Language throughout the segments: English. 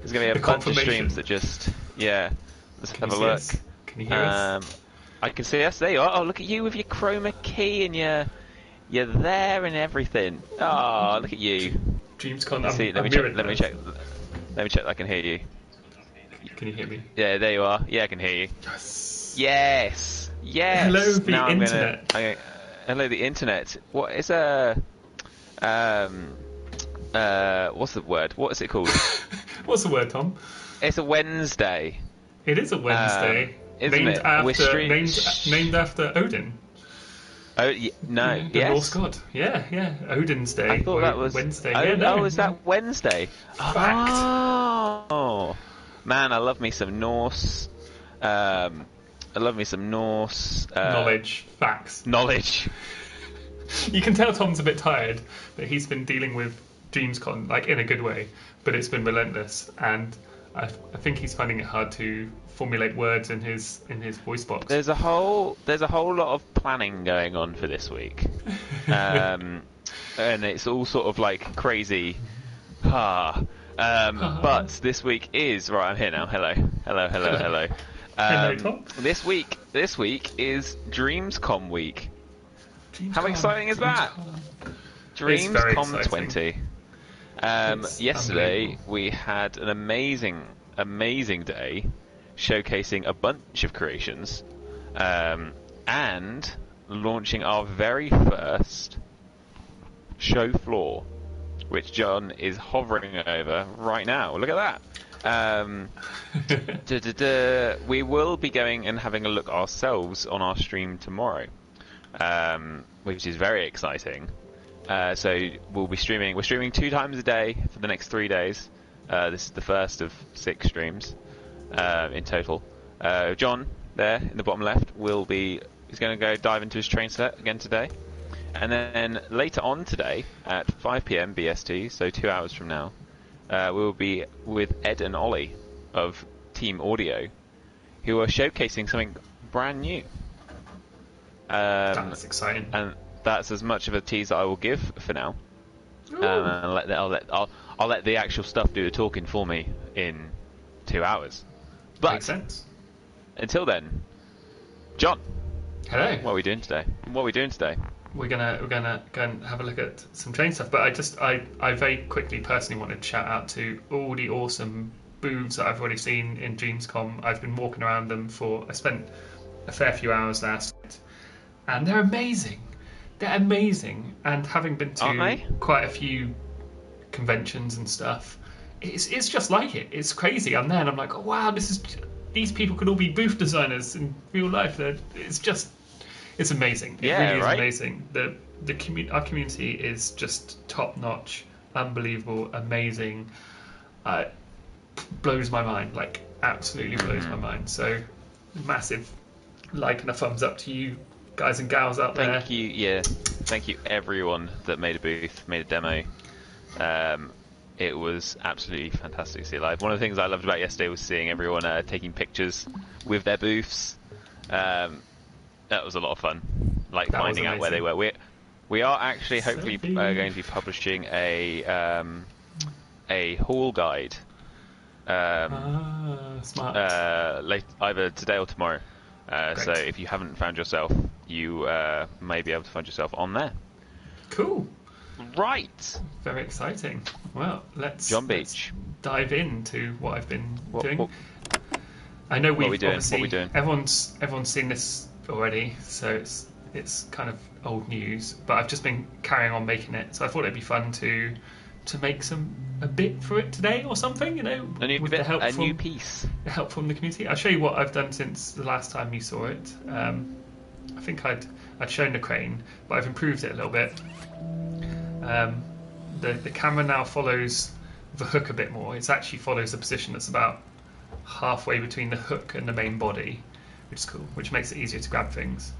There's going to be a bunch of streams that just, let's have a look. Can you hear us? I can see us. There you are. Oh, look at you with your chroma key and you're there and everything. Oh, look at you. DreamsCon. See, let me check. Let me check that I can hear you. Can you hear me? Yeah, there you are. Yeah, I can hear you. Yes. Hello, the internet. Hello, the internet. What is what's the word? What is it called? What's the word, Tom? It's a Wednesday. It is a Wednesday. Isn't named it? After, named after Odin. Oh, no. The Norse god. Yeah. Odin's Day. I thought that was Wednesday. Is that Wednesday? Fact. Oh, man, I love me some Norse. Knowledge. Facts. Knowledge. You can tell Tom's a bit tired, but he's been dealing with DreamsCon, like, in a good way, but it's been relentless, and I think he's finding it hard to formulate words in his voice box. There's a whole lot of planning going on for this week, and it's all sort of like crazy. But this week is right. I'm here now. Hello. Hello, Tom. This week is DreamsCom week. How exciting is that? DreamsCom20. Yesterday we had an amazing day showcasing a bunch of creations and launching our very first show floor, which John is hovering over right now. Look at that. We will be going and having a look ourselves on our stream tomorrow, which is very exciting. So we'll be streaming. We're streaming 2 times a day for the next 3 days. This is the first of 6 streams in total. John, there in the bottom left, is going to go dive into his train set again today, and then later on today at 5 p.m. BST, so 2 hours from now, we will be with Ed and Ollie of Team Audio, who are showcasing something brand new. That's exciting. And that's as much of a tease I will give for now. I'll let the actual stuff do the talking for me in 2 hours. But makes sense. Until then, John. Hello. What are we doing today? We're gonna go and have a look at some train stuff. But I very quickly personally wanted to shout out to all the awesome booths that I've already seen in DreamsCom. I've been walking around them I spent a fair few hours last night, and they're amazing. And having been to quite a few conventions and stuff, it's just like it. It's crazy. I'm there and I'm like, oh wow, these people could all be booth designers in real life. It's amazing. It really is amazing. Our community is just top notch, unbelievable, amazing. Blows my mind, like absolutely blows my mind. So massive like and a thumbs up to you guys and gals out there. Thank you everyone that made a booth, made a demo. It was absolutely fantastic to see live. One of the things I loved about yesterday was seeing everyone taking pictures with their booths. That was a lot of fun, like finding out where they were. We are actually hopefully going to be publishing a haul guide smart. Either today or tomorrow. So if you haven't found yourself, you may be able to find yourself on there. Cool. Right. Very exciting. Well, let's Beech. dive into what I've been doing. I know we've obviously everyone's seen this already, so it's kind of old news. But I've just been carrying on making it, so I thought it'd be fun to make a bit for it today or something, a new piece. The help from the community. I'll show you what I've done since the last time you saw it. I think I'd shown the crane, but I've improved it a little bit. The camera now follows the hook a bit more. It actually follows a position that's about halfway between the hook and the main body, which is cool, which makes it easier to grab things.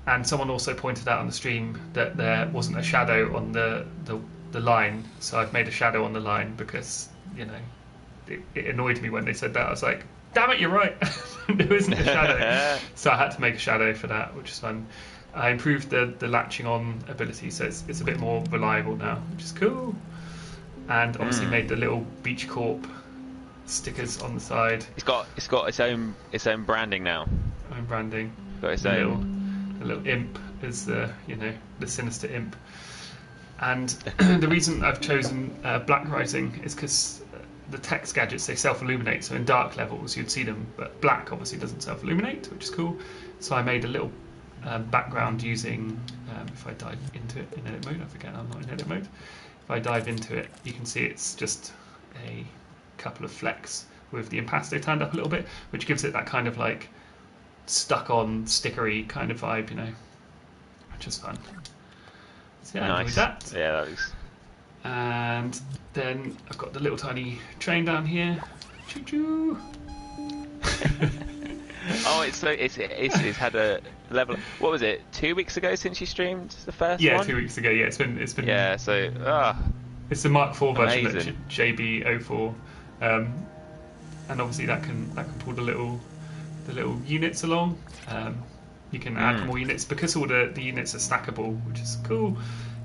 And someone also pointed out on the stream that there wasn't a shadow on the line, so I've made a shadow on the line because it annoyed me when they said that. I was like, damn it, you're right. There isn't a shadow. So I had to make a shadow for that, which is fun. I improved the latching on ability, so it's a bit more reliable now, which is cool. And obviously made the little Beech Corp stickers on the side. It's got its own branding now. Own branding. Got its own. The little imp is the sinister imp. And the reason I've chosen black writing is because the text gadgets, they self-illuminate, so in dark levels you'd see them, but black obviously doesn't self-illuminate, which is cool. So I made a little background using, if I dive into it in edit mode, I forget I'm not in edit mode. If I dive into it, you can see it's just a couple of flecks with the impasto turned up a little bit, which gives it that kind of like stuck on stickery kind of vibe, which is fun. So yeah, nice. That. Yeah, that is. And then I've got the little tiny train down here. Choo choo. Oh, it's had a level. What was it? 2 weeks ago since you streamed the first one? Yeah, 2 weeks ago. Yeah, it's been. Yeah, so it's the Mark IV version, amazing. JB04, and obviously that can pull the little units along. You can add more units because all the units are stackable, which is cool.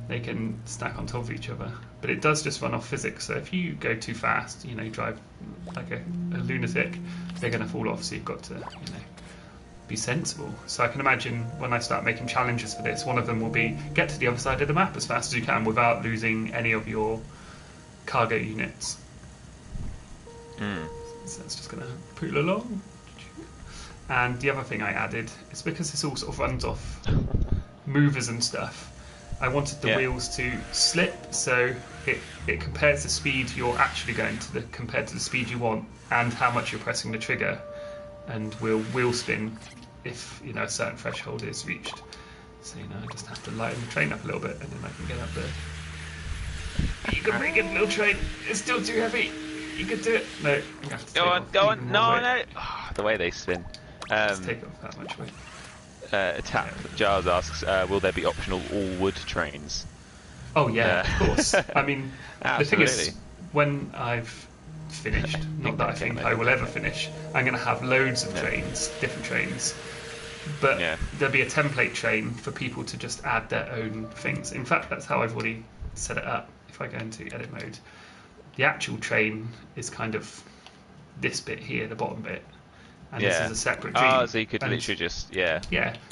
They can stack on top of each other, but it does just run off physics. So if you go too fast, drive like a lunatic, they're going to fall off. So you've got to, be sensible. So I can imagine when I start making challenges for this, one of them will be get to the other side of the map as fast as you can without losing any of your cargo units. So that's just going to pull along. And the other thing I added is because this all sort of runs off movers and stuff. I wanted the wheels to slip, so it compares the speed you're actually going to compared to the speed you want, and how much you're pressing the trigger, and will wheel spin if a certain threshold is reached. So I just have to lighten the train up a little bit, and then I can get up there. You can bring it, little train. It's still too heavy. You can do it. No, you have to go on. No. Oh, the way they spin. Just take off that much weight. Giles asks, will there be optional all-wood trains? Oh yeah, of course. I mean, the thing Absolutely. is, when I've finished, not that I think I will ever finish, I'm going to have loads of trains, different trains. But there'll be a template train for people to just add their own things. In fact, that's how I've already set it up. If I go into edit mode, the actual train is kind of this bit here, the bottom bit. And this is a separate dream. Oh, so you could literally just, Yeah,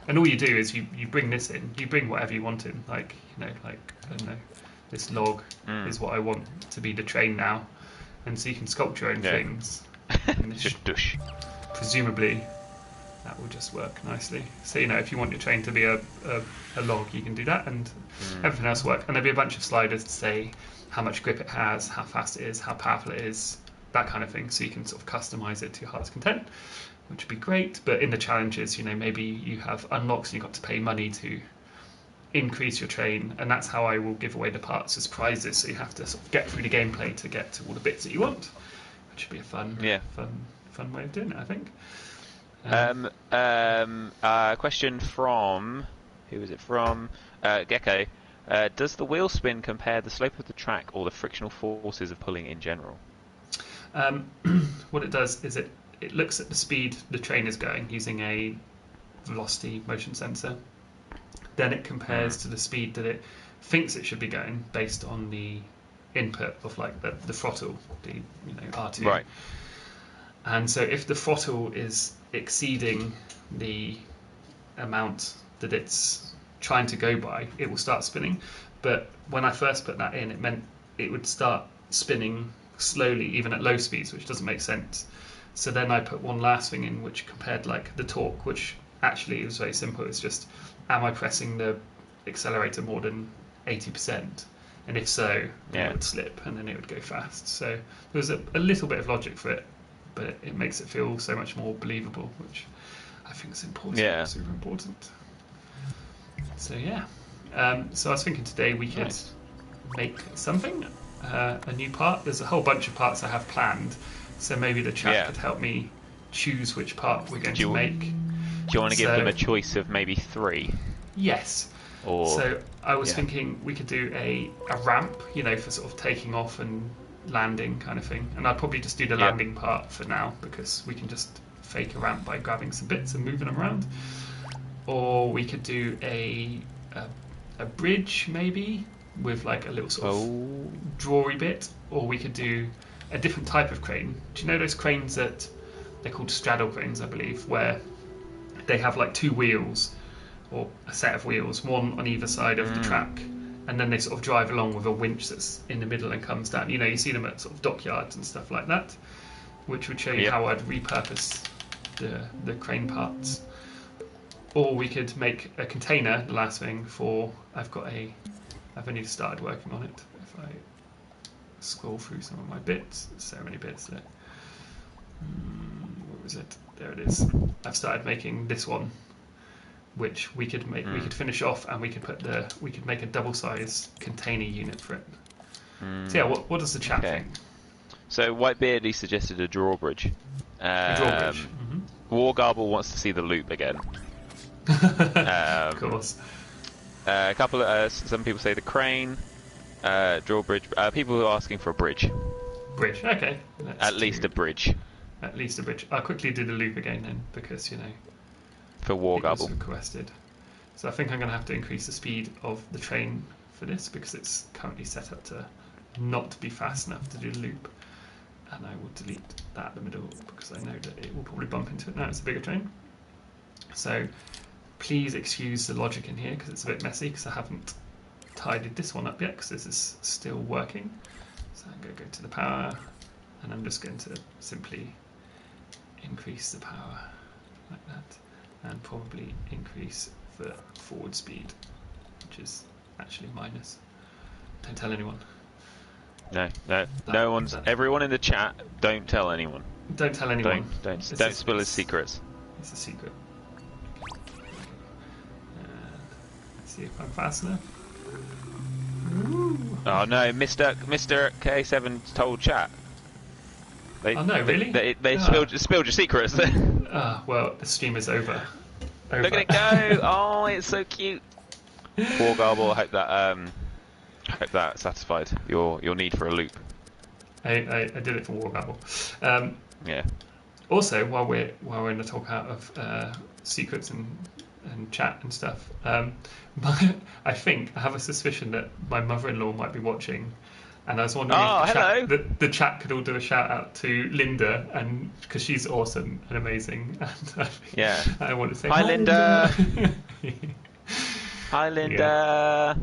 and all you do is you bring this in. You bring whatever you want in. Like, I don't know, this log is what I want to be the train now. And so you can sculpt your own things. And this presumably, that will just work nicely. So, if you want your train to be a log, you can do that, and everything else will work. And there'll be a bunch of sliders to say how much grip it has, how fast it is, how powerful it is, that kind of thing. So you can sort of customize it to your heart's content, which would be great. But in the challenges, maybe you have unlocks and you've got to pay money to increase your train, and that's how I will give away the parts as prizes. So you have to sort of get through the gameplay to get to all the bits that you want, which would be a fun way of doing it, I think. Question from who is it from? Gecko. Does the wheel spin compare the slope of the track or the frictional forces of pulling in general? What it does is it looks at the speed the train is going using a velocity motion sensor. Then it compares to the speed that it thinks it should be going based on the input of like the throttle, the R2. Right. And so if the throttle is exceeding the amount that it's trying to go by, it will start spinning. But when I first put that in, it meant it would start spinning slowly, even at low speeds, which doesn't make sense. So then I put one last thing in, which compared like the torque, which actually was very simple. It's just, am I pressing the accelerator more than 80%? And if so, then it would slip and then it would go fast. So there was a little bit of logic for it, but it makes it feel so much more believable, which I think is important, super important. So so I was thinking today we could make something, a new part. There's a whole bunch of parts I have planned, so maybe the chat could help me choose which part we're going to make. Do you want to give them a choice of maybe 3? Yes. So I was thinking we could do a ramp, for sort of taking off and landing kind of thing. And I'd probably just do the landing part for now, because we can just fake a ramp by grabbing some bits and moving them around. Or we could do a bridge maybe with like a little sort of drawy bit. Or we could do a different type of crane. Do you know those cranes that they're called straddle cranes, I believe, where they have like two wheels or a set of wheels, one on either side of the track, and then they sort of drive along with a winch that's in the middle and comes down. You know, you see them at sort of dockyards and stuff like that, which would show you how I'd repurpose the crane parts. Or we could make a container, the last thing, for... I've only started working on it. If I scroll through some of my bits, there's so many bits there. Where was it? There it is. I've started making this one, which we could make. We could finish off, and we could make a double-size container unit for it. So yeah, what does the chat think? So Whitebeard, he suggested a drawbridge. A drawbridge. Wargarble wants to see the loop again. Of course. A couple of some people say the crane, drawbridge. People who are asking for a bridge. Bridge. Okay. At least a bridge. At least a bridge. I'll quickly do the loop again then, because for it was Wargarble. requested. So I think I'm going to have to increase the speed of the train for this, because it's currently set up to not be fast enough to do the loop. And I will delete that in the middle, because I know that it will probably bump into it now. It's a bigger train. So please excuse the logic in here, because it's a bit messy, because I haven't tidied this one up yet, because this is still working. So I'm going to go to the power, and I'm just going to simply increase the power like that, and probably increase the forward speed, which is actually minus. Don't tell anyone. No one's. Everyone in the chat, don't tell anyone. Don't tell anyone. Don't spill his secrets. It's a secret. Let's see if I'm fast enough. Ooh. Oh no, Mr. K7 told chat. Oh no, really? They spilled your secrets. Well, the stream is over. Look at it go! Oh, it's so cute. Wargarble, I hope that satisfied your need for a loop. I did it for Wargarble. Yeah. Also, while we're in the talk out of secrets and chat and stuff, I think I have a suspicion that my mother-in-law might be watching, and I was wondering if the chat could all do a shout out to Linda, and because she's awesome and amazing, and I want to say hi Linda. Hi Linda.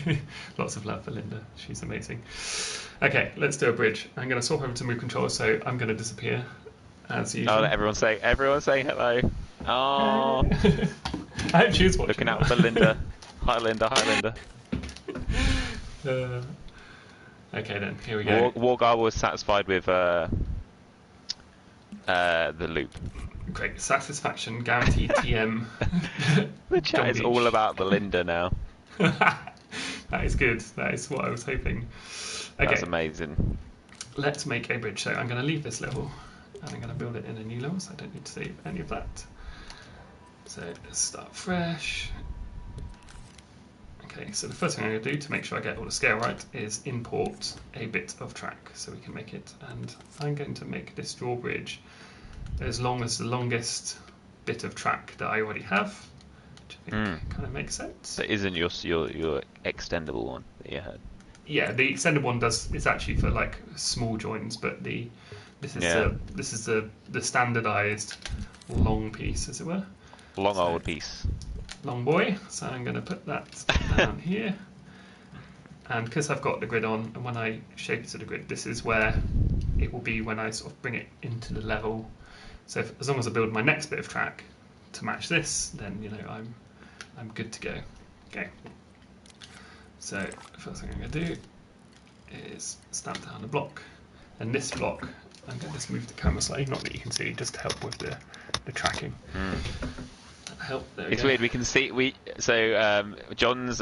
Yeah. Lots of love for Linda. She's amazing. Okay, let's do a bridge. I'm going to swap over to move controller, so I'm going to disappear as usual. Oh, let everyone say hello. Oh. I hope she was watching. Looking out for Linda. Hi Linda. Hi Linda. Okay then, here we go. Wargarble was satisfied with the loop. Great, satisfaction, guaranteed TM. The chat is all about the Linda now. That is good. That is what I was hoping. Okay. That's amazing. Let's make a bridge. So I'm going to leave this level, and I'm going to build it in a new level, so I don't need to save any of that. So let's start fresh. Okay, so the first thing I'm going to do to make sure I get all the scale right is import a bit of track so we can make it. And I'm going to make this drawbridge as long as the longest bit of track that I already have, which I think kind of makes sense. That isn't your extendable one that you had. Yeah, the extended one is actually for like small joints, but this is the standardized long piece, as it were. Old piece. Long boy. So I'm going to put that down here. And because I've got the grid on, and when I shape it to the grid, this is where it will be when I sort of bring it into the level. So as long as I build my next bit of track to match this, then I'm good to go. Okay. So the first thing I'm going to do is stamp down the block, and this block I'm going to just move the camera slightly, not that you can see, just to help with the tracking. That'll help. It's weird. We can see John's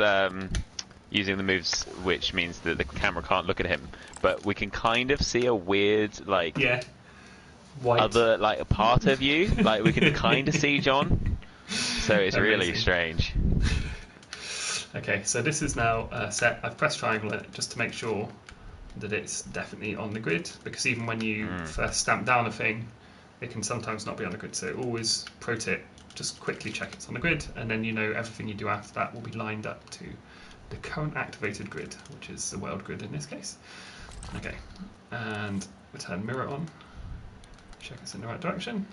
using the moves, which means that the camera can't look at him, but we can kind of see a weird white other a part of you, like we can kind of see John. So it's really strange. Okay, so this is now set. I've pressed triangle in it just to make sure that it's definitely on the grid, because even when you first stamp down a thing, it can sometimes not be on the grid. So always, pro tip, just quickly check it's on the grid, and then everything you do after that will be lined up to the current activated grid, which is the world grid in this case. Okay, and turn mirror on, check it's in the right direction,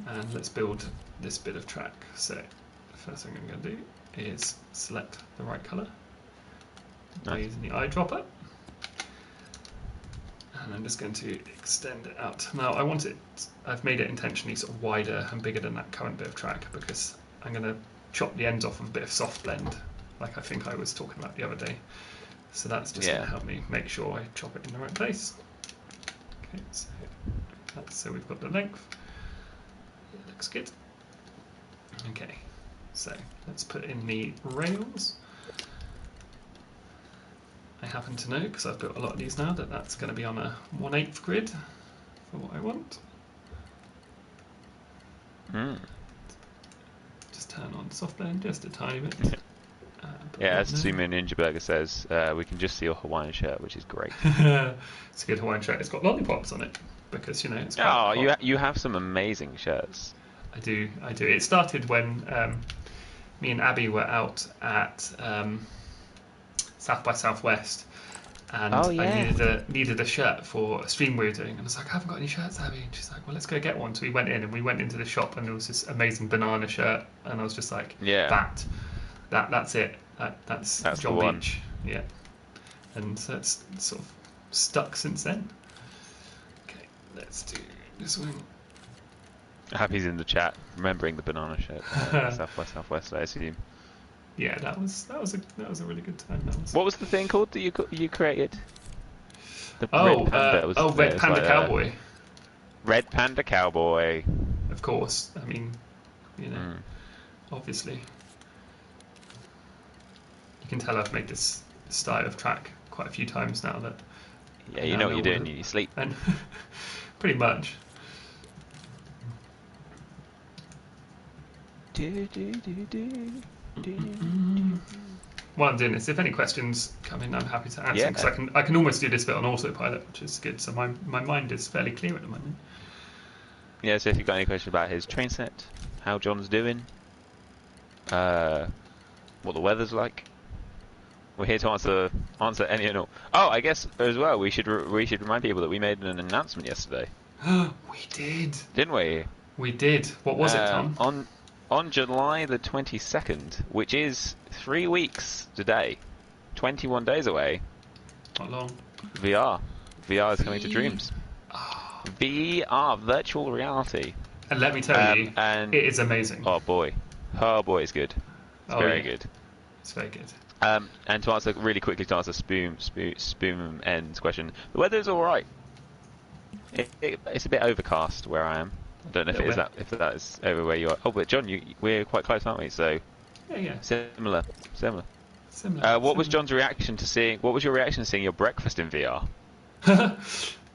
and let's build this bit of track. So the first thing I'm going to do is select the right colour by using the eyedropper, and I'm just going to extend it out. Now I've made it intentionally sort of wider and bigger than that current bit of track because I'm going to chop the ends off of a bit of soft blend, like I think I was talking about the other day. So that's just going to help me make sure I chop it in the right place. Okay, so we've got the length. It looks good. Okay, so let's put in the rails. I happen to know, because I've built a lot of these now, that that's going to be on a 1/8 grid for what I want. Just turn on soft blend just a tiny bit. Yeah, as Sumo Ninja Burger says, we can just see your Hawaiian shirt, which is great. It's a good Hawaiian shirt. It's got lollipops on it because it's quite hot. You have some amazing shirts. I do. It started when me and Abby were out at South by Southwest, and I needed a shirt for a stream we were doing, and I was like, I haven't got any shirts, Abby. And she's like, well, let's go get one. So we went into the shop, and there was this amazing banana shirt, and I was just like, that's it. That's John Beech. Yeah. And so it's sort of stuck since then. Okay, let's do this one. Happy's in the chat, remembering the banana shirt. South by Southwest, I assume. Yeah, that was a really good time. What was the thing called that you created? Red Panda Cowboy. Red Panda Cowboy. Of course. I mean, obviously. You can tell I've made this style of track quite a few times now. That you know what you're doing. You sleep. And pretty much. While I'm doing this, if any questions come in, I'm happy to answer because I can almost do this bit on autopilot, which is good. So my mind is fairly clear at the moment. Yeah. So if you've got any questions about his train set, how John's doing, what the weather's like. We're here to answer any and all. Oh, I guess as well we should remind people that we made an announcement yesterday. We did, didn't we? We did. What was it, Tom? On July the 22nd, which is 3 weeks today, 21 days away. Not long. VR is coming to Dreams. VR, virtual reality. And let me tell you, it is amazing. Oh boy, it's good. It's very good. It's very good. And to answer really quickly, to answer Spoon End's question, the weather's all right. It's a bit overcast where I am. I don't know if that is over where you are. Oh, but John, we're quite close, aren't we? So yeah. Similar. What was John's reaction to seeing? What was your reaction to seeing your breakfast in VR?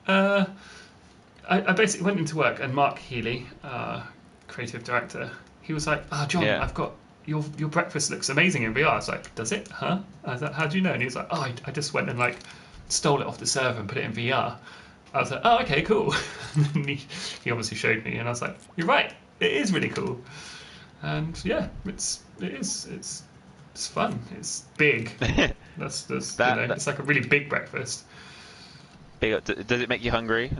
I basically went into work, and Mark Healy, creative director, he was like, John, I've got your breakfast looks amazing in VR. I was like, does it? Huh? I was like, how do you know? And he was like, I just went and stole it off the server and put it in VR. I was like, oh, okay, cool. And he obviously showed me, and I was like, you're right, it is really cool. And yeah, it's fun. It's big. It's like a really big breakfast. Big. Does it make you hungry?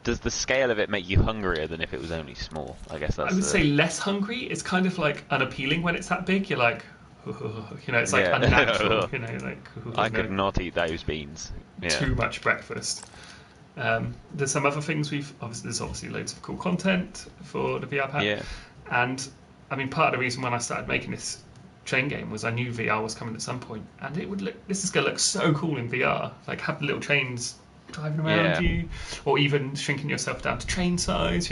Does the scale of it make you hungrier than if it was only small? I guess that's. I would say less hungry. It's kind of unappealing when it's that big. You're like, it's like unnatural. I could not eat those beans. Yeah. Too much breakfast. There's some other things there's obviously loads of cool content for the VR pack. Yeah. And I mean, part of the reason when I started making this train game was I knew VR was coming at some point, and this is going to look so cool in VR. Have the little trains driving around you, or even shrinking yourself down to train size.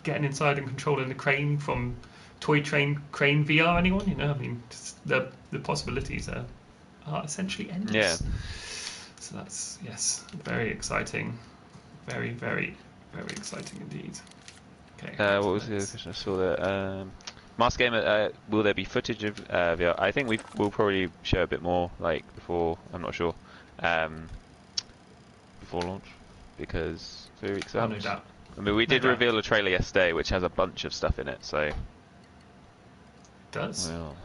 Getting inside and controlling the crane from toy crane VR. Anyone? I mean, the possibilities are essentially endless. Yeah. So that's very exciting. Very, very, very exciting indeed. Okay. What was the other question? I saw that. Mask Gamer, will there be footage of VR? I think we'll probably show a bit more before. I'm not sure. Before launch, because 3 weeks out. No doubt. I mean, we did reveal a trailer yesterday, which has a bunch of stuff in it. So. It does. Well.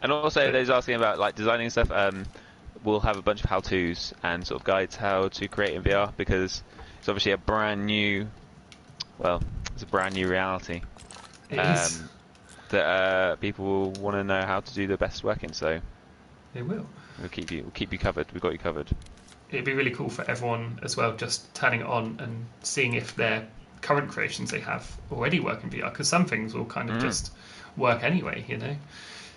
And also, there's asking about designing stuff. we'll have a bunch of how-tos and sort of guides how to create in VR, because it's obviously a brand new, well, it's a brand new reality. It is. That people will want to know how to do the best working. So They will. we'll keep you covered. We've got you covered. It'd be really cool for everyone as well, just turning it on and seeing if their current creations they have already work in VR, because some things will kind of just work anyway, you know,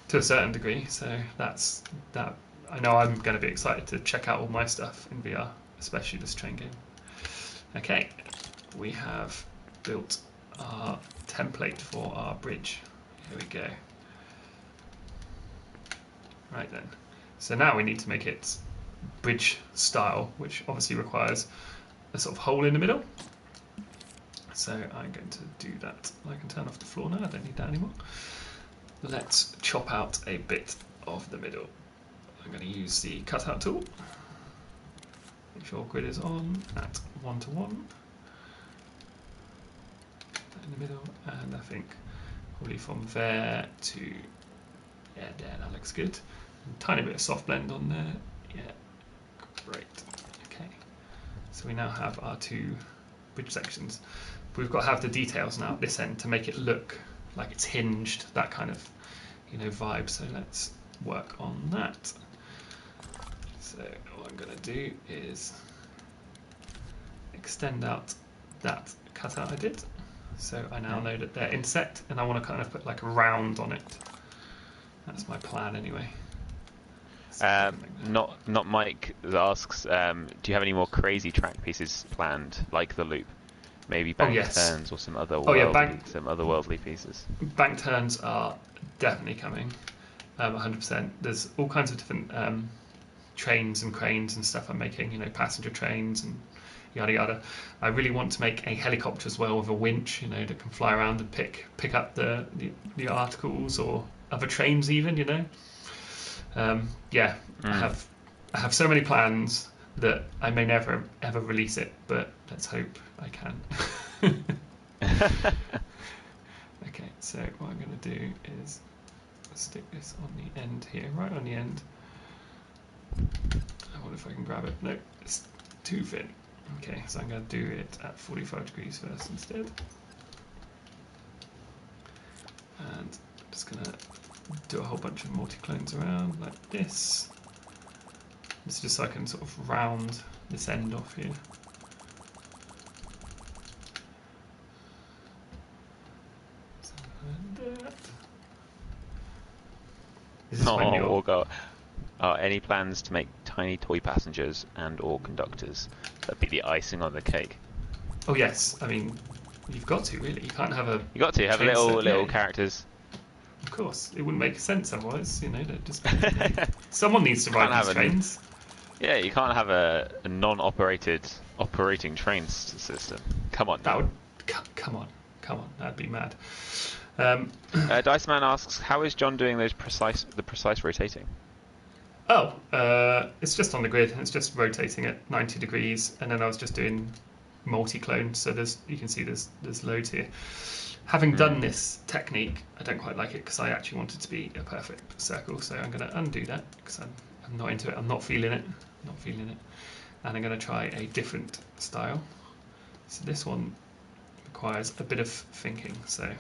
to a certain degree. So that's that. I know I'm going to be excited to check out all my stuff in VR, especially this train game. Okay, we have built our template for our bridge. Here we go. Right then. So now we need to make it bridge style, which obviously requires a sort of hole in the middle. So I'm going to do that. I can turn off the floor now, I don't need that anymore. Let's chop out a bit of the middle. I'm going to use the cutout tool. Make sure grid is on at 1 to 1. Put that in the middle, and I think probably from there to, yeah, there, that looks good. A tiny bit of soft blend on there. Yeah, great. Okay, so we now have our two bridge sections. We've got to have the details now at this end to make it look like it's hinged, that kind of, you know, vibe. So let's work on that. So what I'm going to do is extend out that cutout I did. So I now know that they're inset, and I want to kind of put like a round on it. That's my plan anyway. Not Mike asks, do you have any more crazy track pieces planned, like the loop? Maybe bank turns or some other worldly pieces. Bank turns are definitely coming, 100%. There's all kinds of different trains and cranes and stuff I'm making, you know, passenger trains and yada yada. I really want to make a helicopter as well with a winch, you know, that can fly around and pick up the articles or other trains even, you know. I have so many plans that I may never ever release it, but let's hope I can. Okay, so what I'm going to do is stick this on the end here, right on the end. I wonder if I can grab it. No, it's too thin. Okay, so I'm going to do it at 45 degrees first instead. And I'm just going to do a whole bunch of multi-clones around like this. This is just so I can sort of round this end off here. Something like that. This is when you're... any plans to make tiny toy passengers and or conductors? That'd be the icing on the cake. Oh yes, I mean, you've got to really. You can't have a... You got to have little characters. Of course, it wouldn't make sense otherwise. You know, just someone needs to ride these trains. Yeah, you can't have a non-operated operating train system. Come on. That would come on. That'd be mad. Dice Man asks, how is John doing the precise rotating? Oh, it's just on the grid. It's just rotating at 90 degrees, and then I was just doing multi-clone. So you can see there's loads here. Having done this technique, I don't quite like it because I actually want it to be a perfect circle. So I'm going to undo that because I'm not into it. I'm not feeling it. And I'm going to try a different style. So this one requires a bit of thinking. So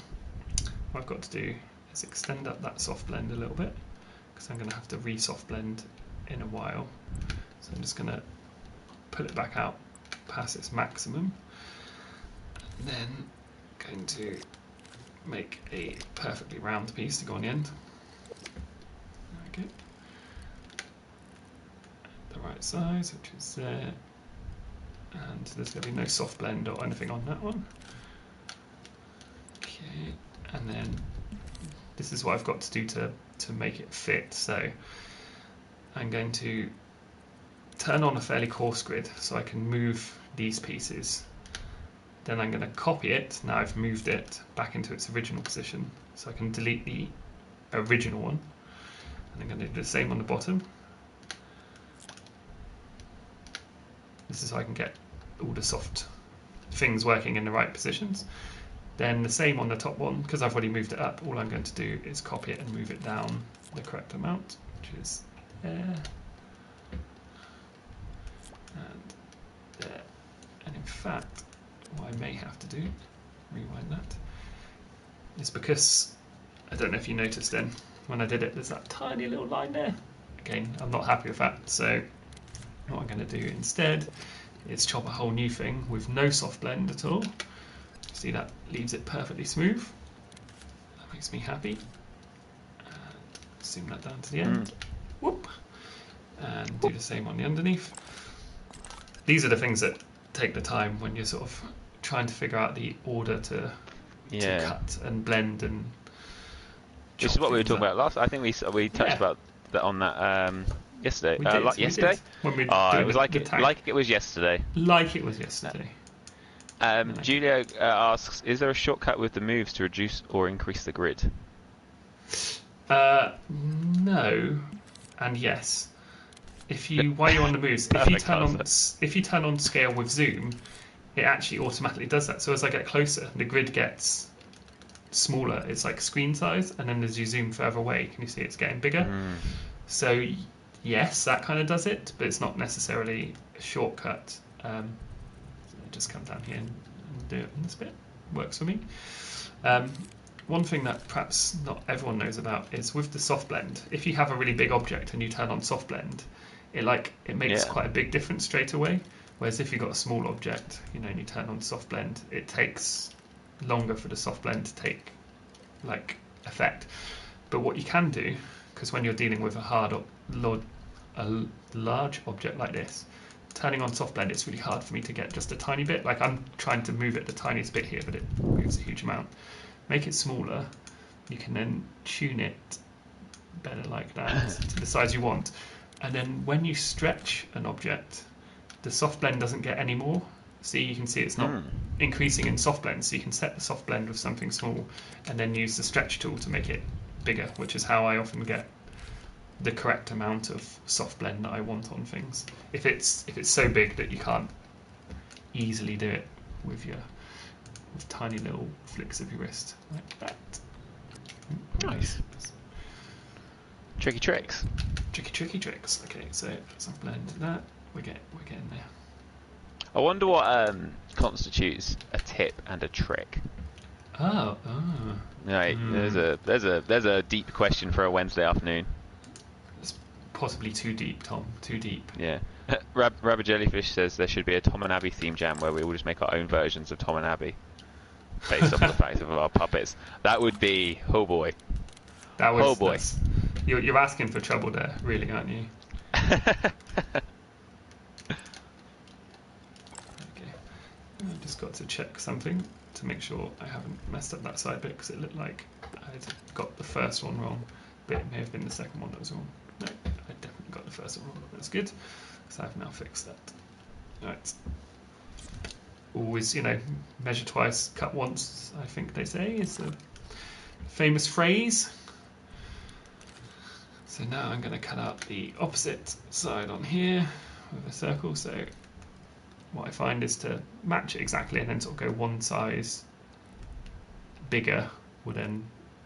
what I've got to do is extend up that soft blend a little bit, because I'm going to have to re-soft blend in a while. So I'm just going to pull it back out past its maximum, and then going to make a perfectly round piece to go on the end. Okay. The right size, which is there, and there's going to be no soft blend or anything on that one. Okay, and then this is what I've got to do to make it fit. So I'm going to turn on a fairly coarse grid so I can move these pieces. Then I'm going to copy it, now I've moved it back into its original position, so I can delete the original one. And I'm going to do the same on the bottom. This is so I can get all the soft things working in the right positions. Then the same on the top one, because I've already moved it up, all I'm going to do is copy it and move it down the correct amount, which is there. and there. And in fact, what I may have to do, rewind that, is because, I don't know if you noticed then, when I did it, there's that tiny little line there. Again, I'm not happy with that, so what I'm going to do instead is chop a whole new thing with no soft blend at all. See, that leaves it perfectly smooth. That makes me happy. And zoom that down to the end. Whoop. And do the same on the underneath. These are the things that take the time when you're sort of trying to figure out the order to cut and blend and. This is what we were talking about last. I think we touched about that on that yesterday. Yesterday? When we it was like it was yesterday. Like it was yesterday. Julia asks, is there a shortcut with the moves to reduce or increase the grid? No, and yes. While you're on the moves, if you turn on scale with zoom, it actually automatically does that. So as I get closer, the grid gets smaller. It's like screen size, and then as you zoom further away, can you see it's getting bigger? So yes, that kind of does it, but it's not necessarily a shortcut. So just come down here and do it in this bit. Works for me. One thing that perhaps not everyone knows about is with the soft blend. If you have a really big object and you turn on soft blend, it makes quite a big difference straight away. Whereas if you've got a small object, and you turn on soft blend, it takes longer for the soft blend to take effect. But what you can do, because when you're dealing with a large object like this, turning on soft blend, it's really hard for me to get just a tiny bit. Like I'm trying to move it the tiniest bit here, but it moves a huge amount. Make it smaller. You can then tune it better like that to the size you want. And then when you stretch an object, the soft blend doesn't get any more. See, you can see it's not increasing in soft blend. So you can set the soft blend with something small and then use the stretch tool to make it bigger, which is how I often get the correct amount of soft blend that I want on things. If it's so big that you can't easily do it with tiny little flicks of your wrist like that. Nice. Tricky tricks. Tricky tricks. Okay, so soft blend that. We're getting there. I wonder what constitutes a tip and a trick. Right, there's a deep question for a Wednesday afternoon. It's possibly too deep, Tom. Too deep. Yeah. Rabbit Jellyfish says there should be a Tom and Abby theme jam where we all just make our own versions of Tom and Abby based off the fact of our puppets. That would be boy. You're asking for trouble there, really, aren't you? I've just got to check something to make sure I haven't messed up that side bit, because it looked like I'd got the first one wrong, but it may have been the second one that was wrong. No, I definitely got the first one wrong. That's good, because I've now fixed that. Right. Always, measure twice, cut once, I think they say, is a famous phrase. So now I'm going to cut out the opposite side on here with a circle. So what I find is to match it exactly and then sort of go one size bigger will then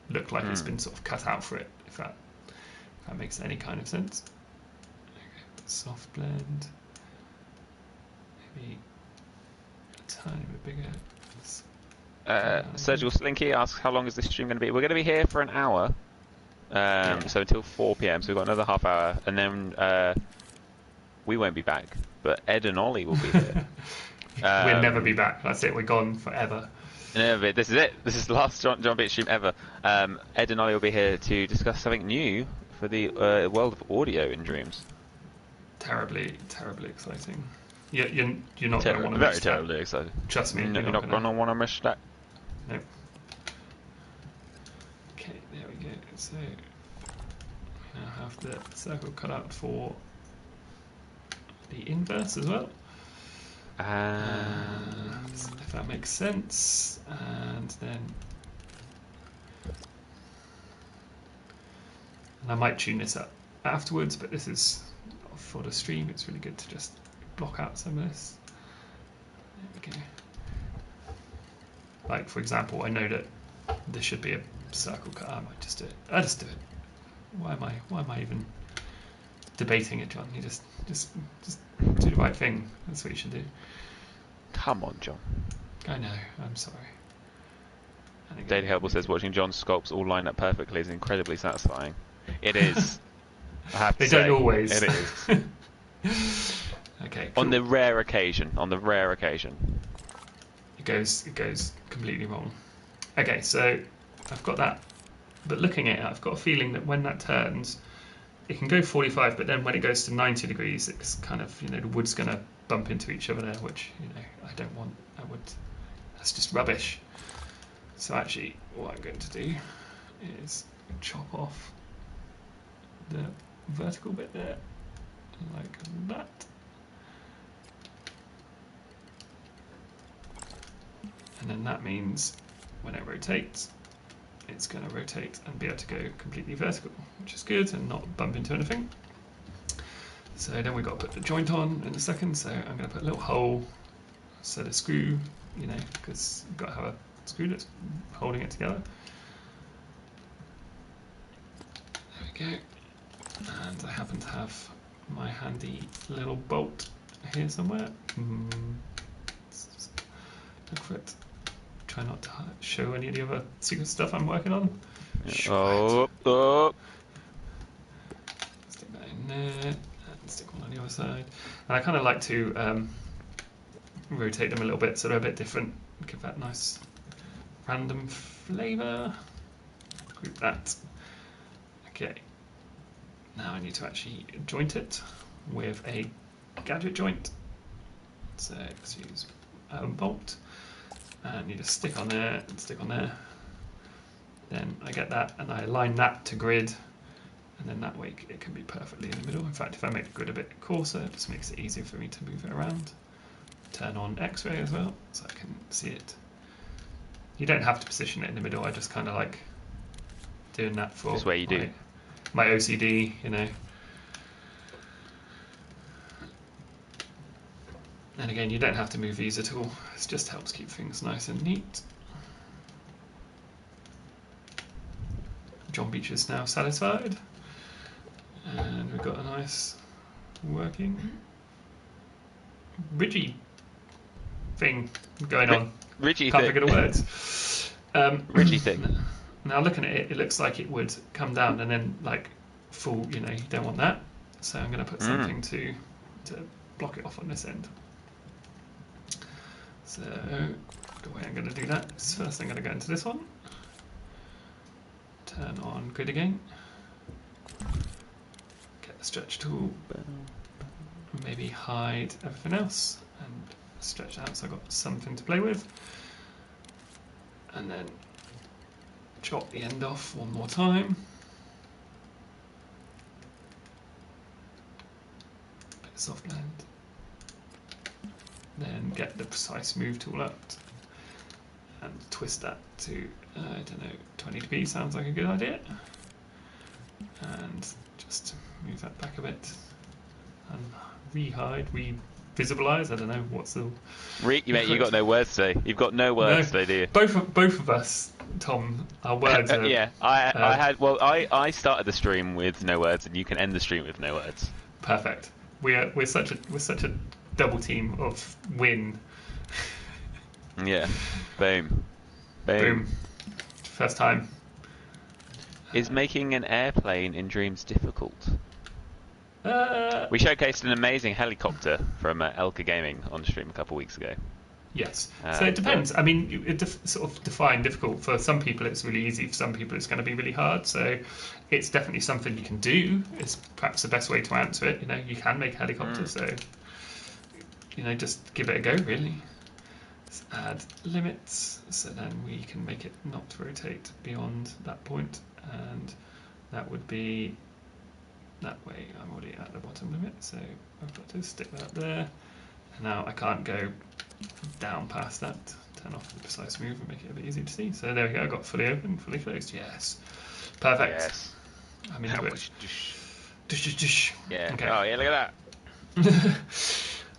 look like it's been sort of cut out for it, if that makes any kind of sense. Okay, soft blend, maybe a tiny bit bigger. Surgical Slinky asks, how long is this stream going to be? We're going to be here for an hour, so until 4 PM, so we've got another half hour, and then we won't be back. But Ed and Ollie will be here. We'll never be back. That's it. We're gone forever. Never. This is it. This is the last John Beech stream ever. Ed and Ollie will be here to discuss something new for the world of audio in Dreams. Terribly exciting. You're not going to want to miss that. Very terribly excited. Trust me. You're not going to want to miss that. No. Okay, there we go. So we now have the circle cut out for the inverse as well. If that makes sense. And I might tune this up afterwards, but this is for the stream. It's really good to just block out some of this. There we go. Like, for example, I know that there should be a circle cut. I might just do it. I'll just do it. Why am I even debating it, John. You just do the right thing. That's what you should do. Come on, John. I know. I'm sorry. Daily Helpful says watching John sculpts all line up perfectly is incredibly satisfying. It is. I have to say. They don't always. It is. Okay. Cool. On the rare occasion. It goes completely wrong. Okay, so I've got that. But looking at it, I've got a feeling that when that turns, it can go 45, but then when it goes to 90 degrees, it's kind of, the wood's going to bump into each other there, which, I don't want. That's just rubbish. So actually, what I'm going to do is chop off the vertical bit there, like that. And then that means when it rotates, it's going to rotate and be able to go completely vertical, which is good, and not bump into anything. So then we've got to put the joint on in a second. So I'm going to put a little hole, set a screw, because you've got to have a screw that's holding it together. There we go. And I happen to have my handy little bolt here somewhere. Look for it. Try not to show any of the other secret stuff I'm working on. Oh. Stick that in there, and stick one on the other side. And I kind of like to rotate them a little bit so they're a bit different. Give that nice random flavour. Group that. Okay. Now I need to actually joint it with a Gadget Joint. So let's use a bolt. And you just stick on there and stick on there. Then I get that and I align that to grid, and then that way it can be perfectly in the middle. In fact, if I make the grid a bit coarser, it just makes it easier for me to move it around. Turn on X-ray as well, so I can see it. You don't have to position it in the middle. I just kind of like doing that for this way you do. My OCD, And again, you don't have to move these at all. It just helps keep things nice and neat. John Beech is now satisfied. And we've got a nice working ridgy thing going on. Ridgy Can't thing. think of the words. Ridgy thing. Now looking at it, it looks like it would come down and then fall, you don't want that. So I'm going to put something to block it off on this end. So the way I'm going to do that is first I'm going to go into this one, turn on grid again, get the stretch tool, maybe hide everything else and stretch out so I've got something to play with, and then chop the end off one more time. Bit of soft blend. Then get the precise move tool out and twist that to, 20 degrees sounds like a good idea. And just move that back a bit and re-visualize. I don't know what's the. Mate, you got no words today. You've got no words today, do you? Both of us, Tom, our words are. Yeah, I started the stream with no words, and you can end the stream with no words. Perfect. We're such a double team of win. Yeah. Boom. First time. Is making an airplane in Dreams difficult? We showcased an amazing helicopter from Elka Gaming on stream a couple weeks ago. Yes. So it depends. I mean, it sort of define difficult. For some people, it's really easy. For some people, it's going to be really hard. So it's definitely something you can do. It's perhaps the best way to answer it. You can make helicopters. So, just give it a go, really. Let's add limits. So then we can make it not rotate beyond that point. And that would be that way. I'm already at the bottom limit. So I've got to stick that there. And now I can't go down past that. Turn off the precise move and make it a bit easier to see. So there we go. I got fully open, fully closed. Yes, perfect. Yes. I'm into it. Yeah. Okay. Oh yeah, look at that.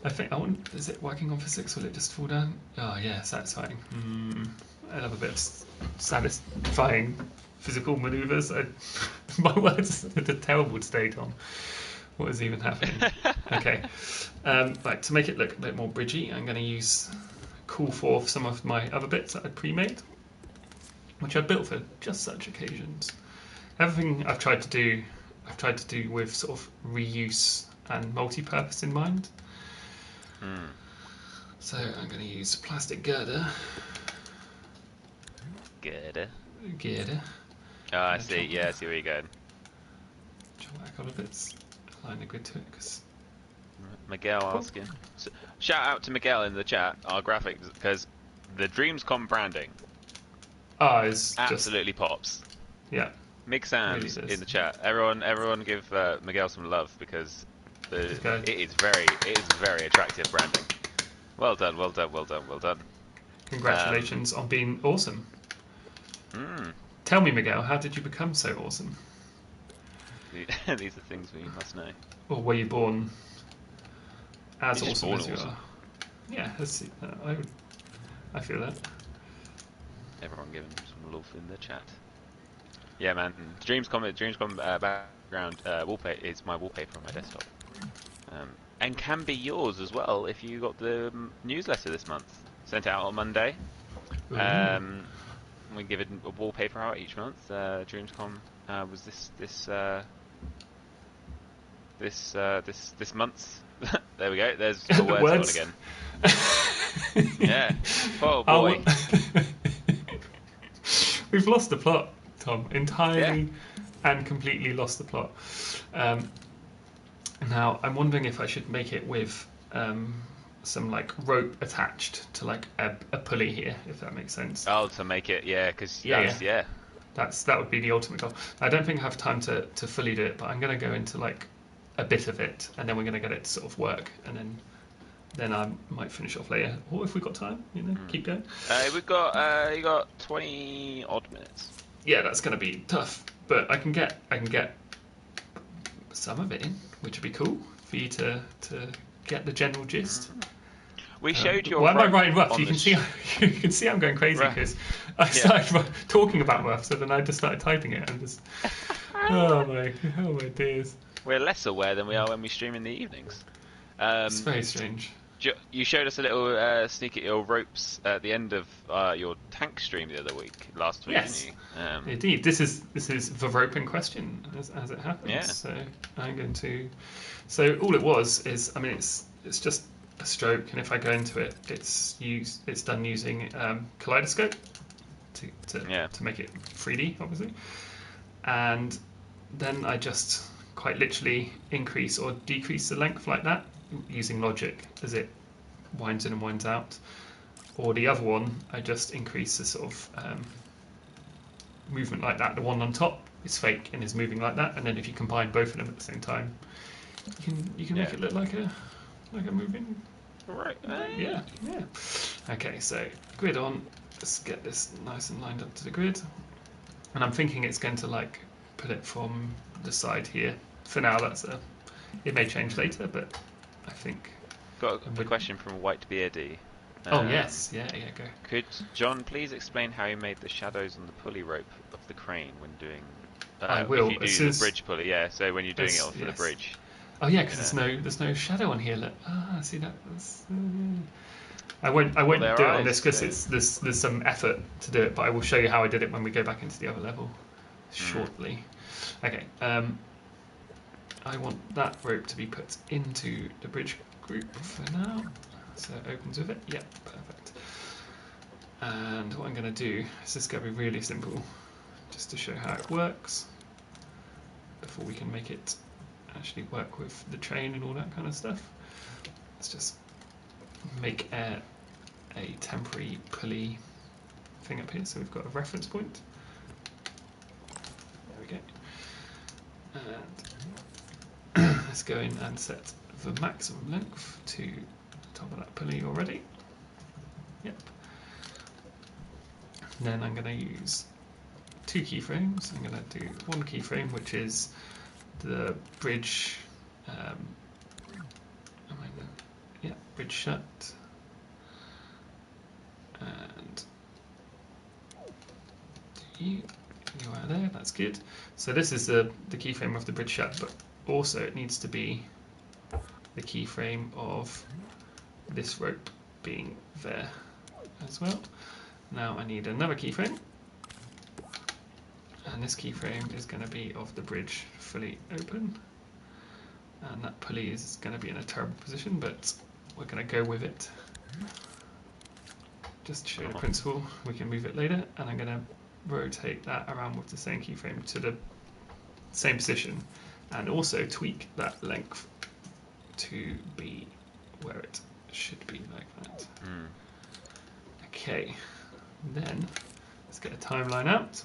I think is it working on physics? Will it just fall down? Oh yeah, satisfying. I love a bit of satisfying physical manoeuvres. My words are terrible today, Tom. What is even happening? Okay. Right, to make it look a bit more bridgy, I'm going to use Cool Forth some of my other bits that I pre-made, which I built for just such occasions. Everything I've tried to do with sort of reuse and multi-purpose in mind. So I'm going to use plastic girder. Girder. Oh, I see. Yeah, I see where you're going. Chop back all the bits. Align the grid to it because. Miguel asking. So, shout out to Miguel in the chat, our graphics, because the DreamsCom branding Is absolutely just, pops. Yeah. Mig Sands really in the chat. Everyone give Miguel some love because it is very attractive branding. Well done. Congratulations on being awesome. Tell me, Miguel, how did you become so awesome? These are things we must know. Or were you born as You're awesome born as you awesome. are? Yeah, I feel that. Everyone giving some love in the chat. Yeah, man. DreamsCom background wallpaper is my wallpaper on my desktop, and can be yours as well if you got the newsletter this month. Sent out on Monday. We give a wallpaper out each month. DreamsCom was this month. There we go. There's the words gone again. Yeah. Oh boy. We've lost the plot, Tom. Entirely and completely lost the plot. Now I'm wondering if I should make it with some like rope attached to like a pulley here, if that makes sense. Oh, to make it, because that would be the ultimate goal. I don't think I have time to fully do it, but I'm going to go into like a bit of it, and then we're going to get it to sort of work, and then I might finish off later, or if we've got time, keep going. We've got you got 20 odd minutes. Yeah, that's going to be tough, but I can get some of it in, which would be cool for you to get the general gist. We showed your. Why am I writing rough? You can see I'm going crazy because I started talking about rough, so then I just started typing it and just. Oh my days. We're less aware than we are when we stream in the evenings. It's very strange. You showed us a little sneak at your ropes at the end of your tank stream the other week, last week, yes. didn't you? Indeed. This is the rope in question as it happens. Yeah. So I'm going to. So all it was is, I mean, it's just a stroke, and if I go into it, it's done using kaleidoscope to make it 3D, obviously, and then I just quite literally increase or decrease the length like that using logic as it winds in and winds out. Or the other one, I just increase the sort of movement like that. The one on top is fake and is moving like that, and then if you combine both of them at the same time, you can make it look like a moving. Right. Yeah. Okay, so grid on. Let's get this nice and lined up to the grid, and I'm thinking it's going to like put it from the side here. For now, it may change later, but I think. Got a question from Whitebeardy. Oh yes, yeah, go. Could John please explain how you made the shadows on the pulley rope of the crane when doing? I will. If you do the bridge pulley, so when you're doing it for the bridge. Oh yeah, because there's no shadow on here. Look, see that? I won't do it on this because there's some effort to do it, but I will show you how I did it when we go back into the other level shortly. Okay. I want that rope to be put into the bridge group for now. So it opens with it. Yep, perfect. And what I'm going to do is this is going to be really simple, just to show how it works before we can make it actually work with the train and all that kind of stuff. Let's just make a temporary pulley thing up here, so we've got a reference point. There we go. And let's go in and set the maximum length to the top of that pulley already. Yep. And then I'm going to use 2 keyframes. I'm going to do 1 keyframe, which is the bridge. Bridge shut. And you are there. That's good. So this is the keyframe of the bridge shut, but also it needs to be the keyframe of this rope being there as well. Now I need another keyframe, and this keyframe is going to be of the bridge fully open, and that pulley is going to be in a terrible position, but we're going to go with it. Just to show the principle, we can move it later, and I'm going to rotate that around with the same keyframe to the same position, and also tweak that length to be where it should be, like that. Okay, then let's get a timeline out.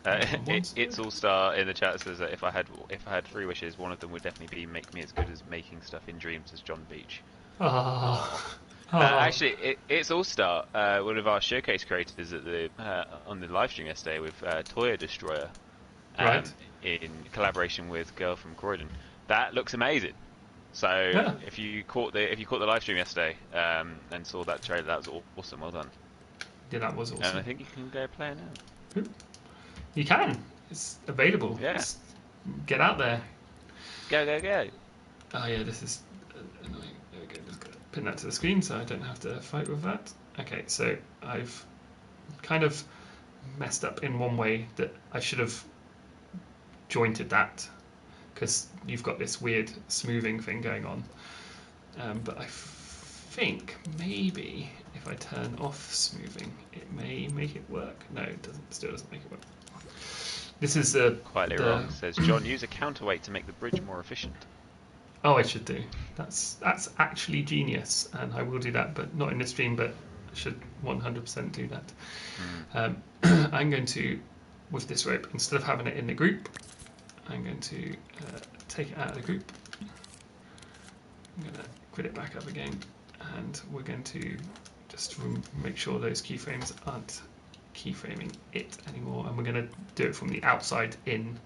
It's All Star in the chat says that if I had 3 wishes, one of them would definitely be make me as good as making stuff in Dreams as John Beech. Actually, it's All Star, one of our showcase creators at the on the live stream yesterday with Toya Destroyer, Right. in collaboration with Girl from Croydon. That looks amazing. So Yeah. if you caught the live stream yesterday and saw that trailer, that was awesome. Well done. Yeah, that was awesome. And I think you can go play it now. You can. It's available. Yeah. Just get out there. Go, go, go. Oh yeah, this is annoying. There we go. Just gotta pin that to the screen so I don't have to fight with that. Okay, so I've kind of messed up in one way that I should have jointed that, because you've got this weird smoothing thing going on. But I think maybe if I turn off smoothing, it may make it work. No, it doesn't. Still doesn't make it work. This is Quietly wrong. Says John, use a counterweight to make the bridge more efficient. Oh, I should do. That's actually genius, and I will do that, but not in the stream. But I should 100% do that. I'm going to, with this rope, instead of having it in the group, I'm going to take it out of the group. I'm going to grid it back up again, and we're going to just make sure those keyframes aren't keyframing it anymore, and we're going to do it from the outside in,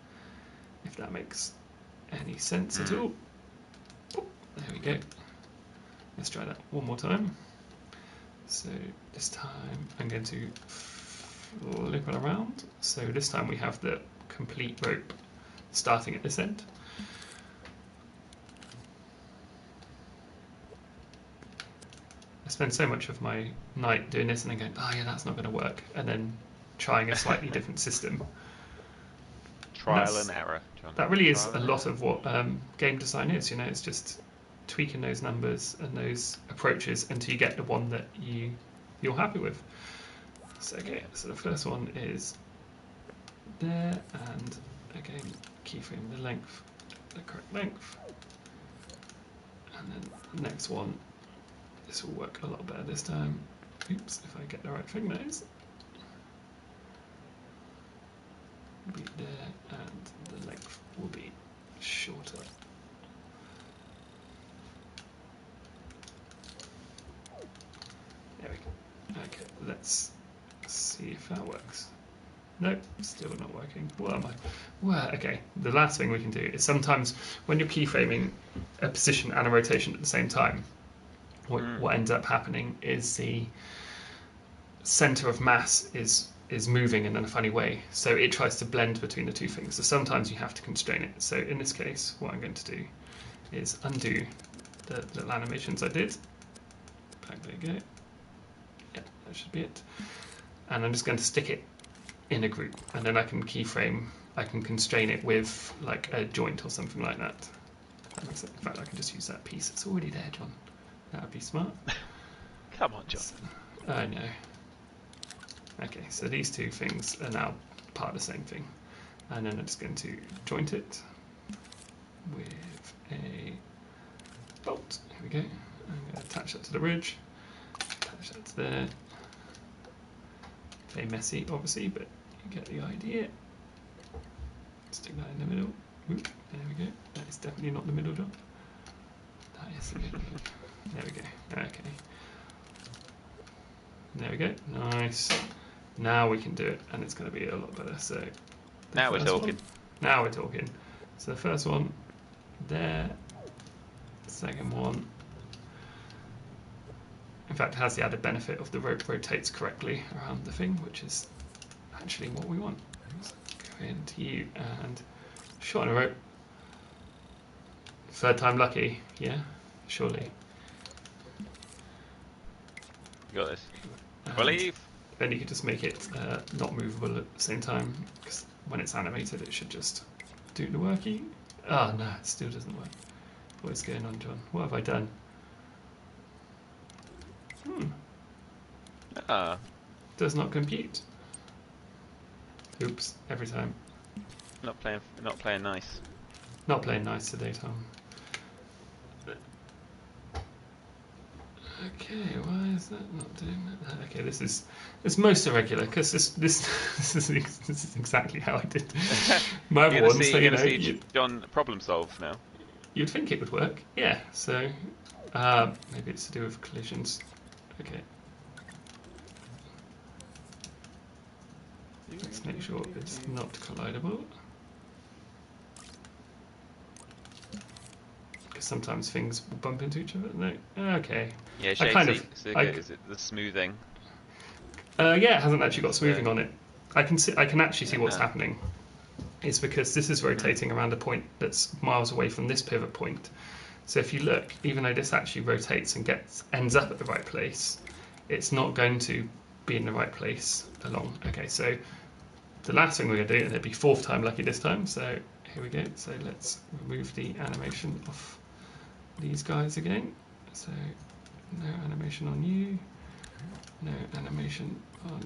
if that makes any sense at all. There we go. Let's try that one more time. So this time I'm going to flip it around. So this time we have the complete rope starting at this end. I spend so much of my night doing this and then going, oh yeah, that's not going to work, and then trying a slightly different system. Trial and error, John. That really is a lot of what game design is. You know, it's just tweaking those numbers and those approaches until you get the one that you're happy with. So okay, so the first one is there, and again keyframe the length, the correct length, and then the next one. This will work a lot better this time. Oops, if I get the right thing, that is. Be there, and the length will be shorter. There we go. Okay, let's see if that works. Nope, still not working. What am I? Well, okay, the last thing we can do is sometimes when you're keyframing a position and a rotation at the same time, what ends up happening is the center of mass is moving in a funny way, so it tries to blend between the two things. So sometimes you have to constrain it. So in this case, what I'm going to do is undo the little animations I did. Back, there you go. Yeah, that should be it. And I'm just going to stick it in a group, and then I can keyframe. I can constrain it with like a joint or something like that. In fact, I can just use that piece. It's already there, John. That would be smart. Come on, John. I know. Okay, so these two things are now part of the same thing. And then I'm just going to joint it with a bolt. Here we go. I'm going to attach that to the ridge. Attach that to there. Very messy, obviously, but you get the idea. Stick that in the middle. Oop, there we go. That is definitely not the middle, John. That is the middle. There we go. Okay. There we go. Nice. Now we can do it, and it's going to be a lot better. So now we're talking. Now we're talking. So the first one there. Second one. In fact, it has the added benefit of the rope rotates correctly around the thing, which is actually what we want. So go into you and short on a rope. Third time lucky, yeah, surely. You got this. And Believe. then you could just make it not movable at the same time, because when it's animated it should just do the working. Oh no, it still doesn't work. What is going on, John? What have I done? Does not compute. Oops, every time. Not playing nice. Not playing nice today, Tom. Okay, why is that not doing that? Okay, it's most irregular because this is exactly how I did my other one. So you're gonna see John problem solve now. You'd think it would work, yeah. So maybe it's to do with collisions. Okay. Let's make sure it's not collidable. Because sometimes things will bump into each other. No, okay. Yeah, I kind of. Is it the smoothing? Yeah, it hasn't actually got smoothing on it. I can actually see what's happening. It's because this is rotating around a point that's miles away from this pivot point. So if you look, even though this actually rotates and ends up at the right place, it's not going to be in the right place along. Okay, so the last thing we're going to do, and it'll be fourth time lucky this time, so here we go. So let's remove the animation off these guys again. So no animation on you, no animation on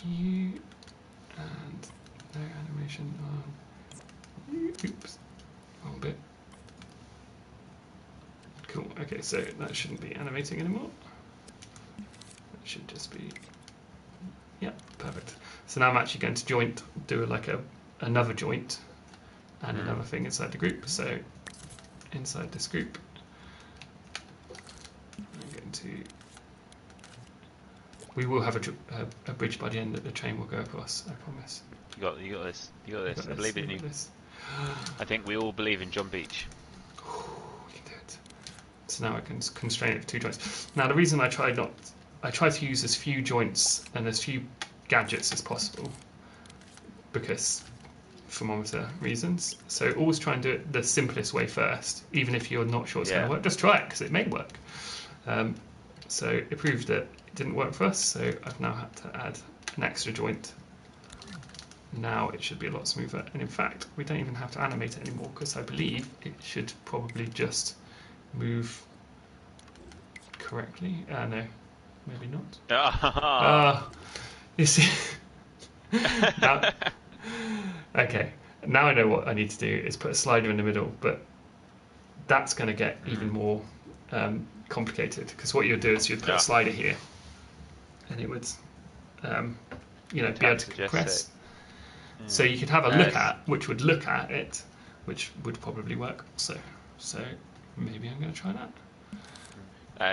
you, and no animation on you. Oops, wrong bit. Cool, okay, so that shouldn't be animating anymore. That should just be, yeah, perfect. So now I'm actually going to do like another joint and another thing inside the group. So inside this group, I'm going to, we will have a bridge by the end that the train will go across, I promise. You got this. I believe in you. I think we all believe in John Beech. We can do it. So now I can constrain it to 2 joints. Now the reason I try to use as few joints and as few gadgets as possible, because thermometer reasons. So always try and do it the simplest way first, even if you're not sure it's going to work. Just try it because it may work. So it proved that it didn't work for us. So I've now had to add an extra joint. Now it should be a lot smoother. And in fact, we don't even have to animate it anymore because I believe it should probably just move correctly. No, maybe not. You see. Now, okay, now I know what I need to do is put a slider in the middle, but that's going to get even more complicated because what you'd do is you'd put a slider here, and it would, be able to press. So you could have a look at, which would look at it, which would probably work. So maybe I'm going to try that.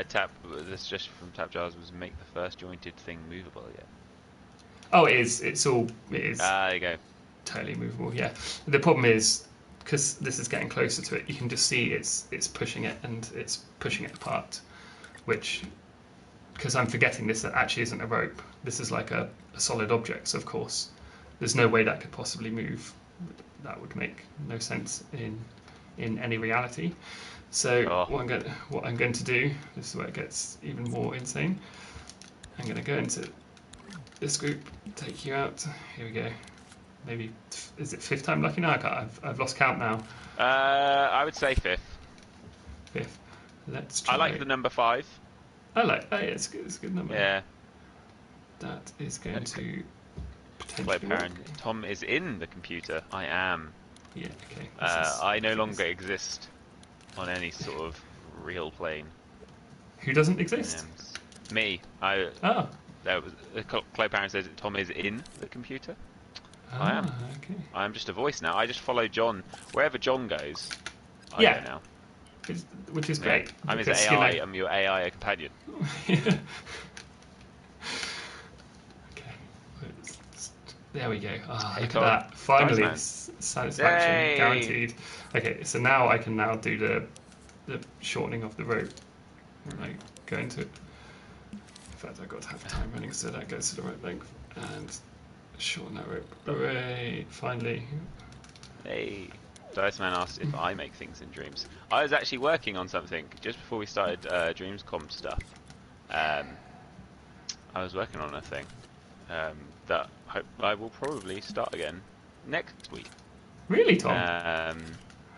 The suggestion from Tap Jars was make the first jointed thing movable. Yeah. Oh, it is. It is. There you go. Totally movable. Yeah. The problem is because this is getting closer to it, you can just see it's pushing it and it's pushing it apart. Which, because I'm forgetting this actually isn't a rope. This is like a solid object. So of course, there's no way that could possibly move. That would make no sense in any reality. So what I'm going to do, this is where it gets even more insane. I'm going to go into this group, take you out. Here we go. Maybe is it 5th time lucky now? I've lost count now. I would say 5th. 5th. Let's try. I like the number 5. I like. Oh yeah, it's a good number. Yeah. That is going to potentially work. Tom is in the computer. I am. Yeah. Okay. I no longer exist on any sort of real plane. Who doesn't exist? Me. Chloe Parent says Tom is in the computer. I am. Okay. I am just a voice now. I just follow John wherever John goes. I go now. Which is great. I'm his AI. I'm your AI companion. Okay. There we go. Look at that. Finally, satisfaction guaranteed. Okay, so now I can do the shortening of the rope. When I go into it. In fact, I've got to have time running so that goes to the right length. And Short that rope. Hooray! Finally. Hey, Dice Man asked if I make things in Dreams. I was actually working on something just before we started DreamsCom stuff. I was working on a thing that I will probably start again next week. Really, Tom?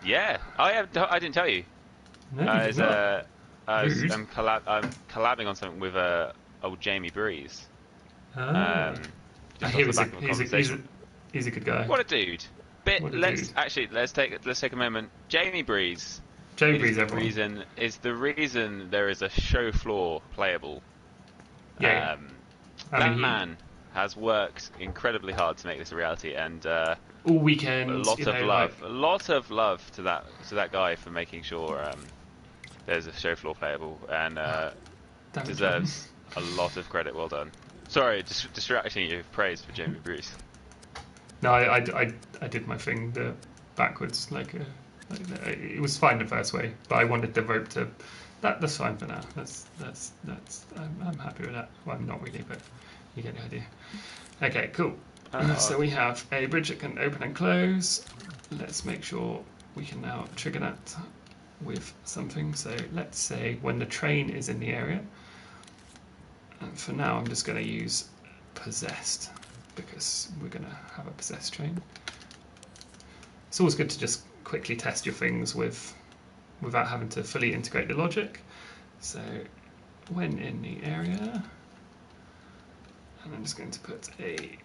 Yeah, I didn't tell you. No, you did not. Rude. I'm collabing on something with old Jamie Breeze. Ah. Just He off the was back of a conversation. he's a good guy. What a dude! What a Let's dude. take a moment. Jamie Breeze Jamie is Breeze, everyone. the reason there is a show floor playable. Yeah. I That mean, man has worked incredibly hard to make this a reality, and all weekend, you know, like a lot of love to that guy for making sure there's a show floor playable, and damn it, Tom. deserves a lot of credit. Well done. Sorry, distracting you with praise for Jamie Breeze. No, I did my thing backwards. It was fine the first way, but I wanted the rope to. That's fine for now. I'm happy with that. Well, I'm not really, but you get the idea. Okay, cool. So we have a bridge that can open and close. Let's make sure we can now trigger that with something. So let's say when the train is in the area. And for now, I'm just going to use possessed because we're going to have a possessed train. It's always good to just quickly test your things without having to fully integrate the logic. So when in the area, and I'm just going to put a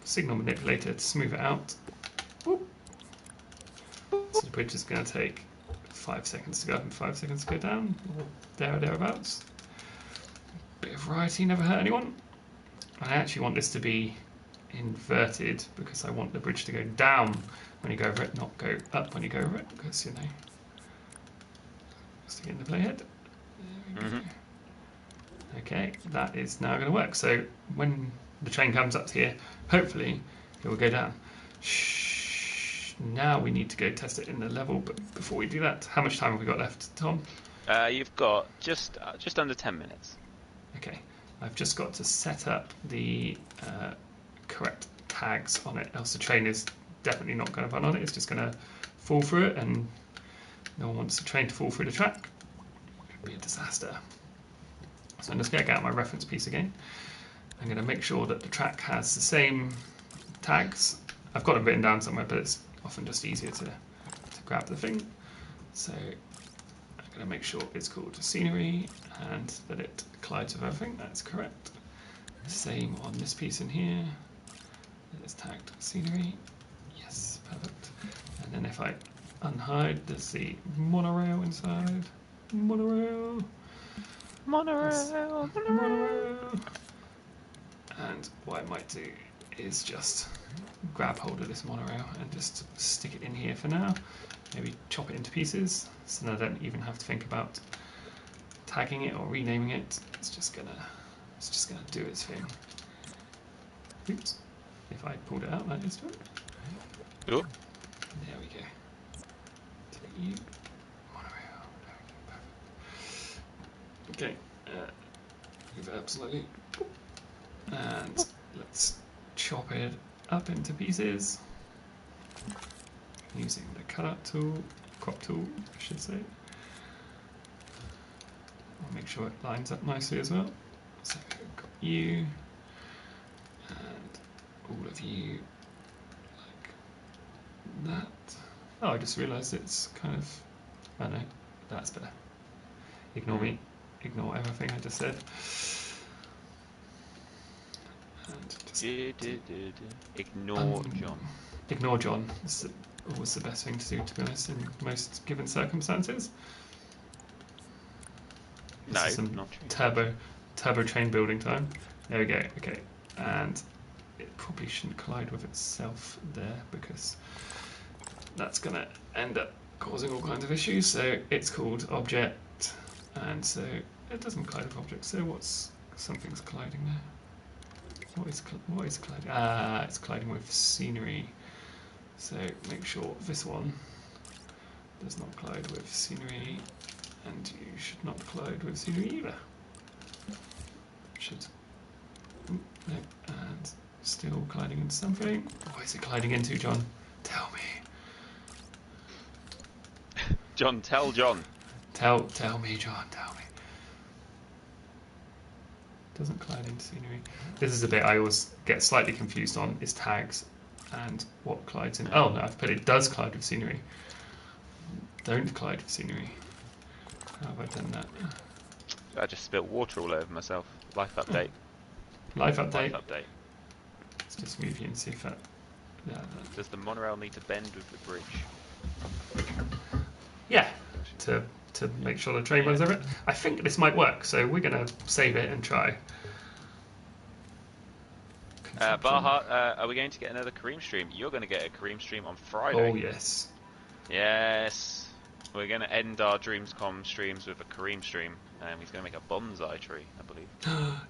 signal manipulator to smooth it out. Whoop. So the bridge is going to take 5 seconds to go up and 5 seconds to go down, or there or thereabouts. Bit of variety never hurt anyone. I actually want this to be inverted because I want the bridge to go down when you go over it, not go up when you go over it, because, you know, stick it in the playhead. There we go. Okay, that is now going to work. So when the train comes up here, hopefully it will go down. Shh. Now we need to go test it in the level, but before we do that, how much time have we got left, Tom? You've got just under 10 minutes. Okay, I've just got to set up the correct tags on it, else the train is definitely not going to run on it. It's just going to fall through it, and no one wants the train to fall through the track. It would be a disaster. So I'm just going to get out my reference piece again. I'm going to make sure that the track has the same tags. I've got them written down somewhere, but it's often just easier to grab the thing. So I'm going to make sure it's called scenery and that it collides with everything. That's correct. Same on this piece in here. It's tagged scenery. Yes, perfect. And then if I unhide, there's the monorail inside. Monorail. Monorail. And what I might do is just grab hold of this monorail and just stick it in here for now. Maybe chop it into pieces, so that I don't even have to think about tagging it or renaming it. It's just gonna do its thing. Oops. If I pulled it out, that is good. Oh. There we go. Take you. Monorail. There we go. Perfect. Okay. Move it up slightly. And let's chop it up into pieces using the cutout tool, crop tool, I should say. I'll make sure it lines up nicely as well. So I've got you and all of you like that. Oh, I just realised it's kind of, oh no, that's better. Ignore me, ignore everything I just said. And just ignore John. Ignore John. It's always the best thing to do, to be honest, in most given circumstances. No, this is some not true. turbo train building time. There we go. Okay, and it probably shouldn't collide with itself there because that's going to end up causing all kinds of issues. So it's called object, and so it doesn't collide with object. So something's colliding there? What is colliding? It's colliding with scenery. So make sure this one does not collide with scenery, and you should not collide with scenery either. No, and Still colliding into something. What is it colliding into, John? Tell me. John, tell John. Tell me, John. Tell me. Doesn't collide into scenery. This is a bit I always get slightly confused on, is tags and what collides in. Oh no, I've put it does collide with scenery. Don't collide with scenery. How have I done that? I just spilled water all over myself. Life update. Life update. Life update. Let's just move you and see if that. Yeah. Does the monorail need to bend with the bridge? Yeah. To make sure the train runs over it. I think this might work, so we're gonna save it and try. Barhat, are we going to get another Kareem stream? You're going to get a Kareem stream on Friday. Oh yes. Yes. We're going to end our DreamsCom streams with a Kareem stream. He's going to make a bonsai tree, I believe.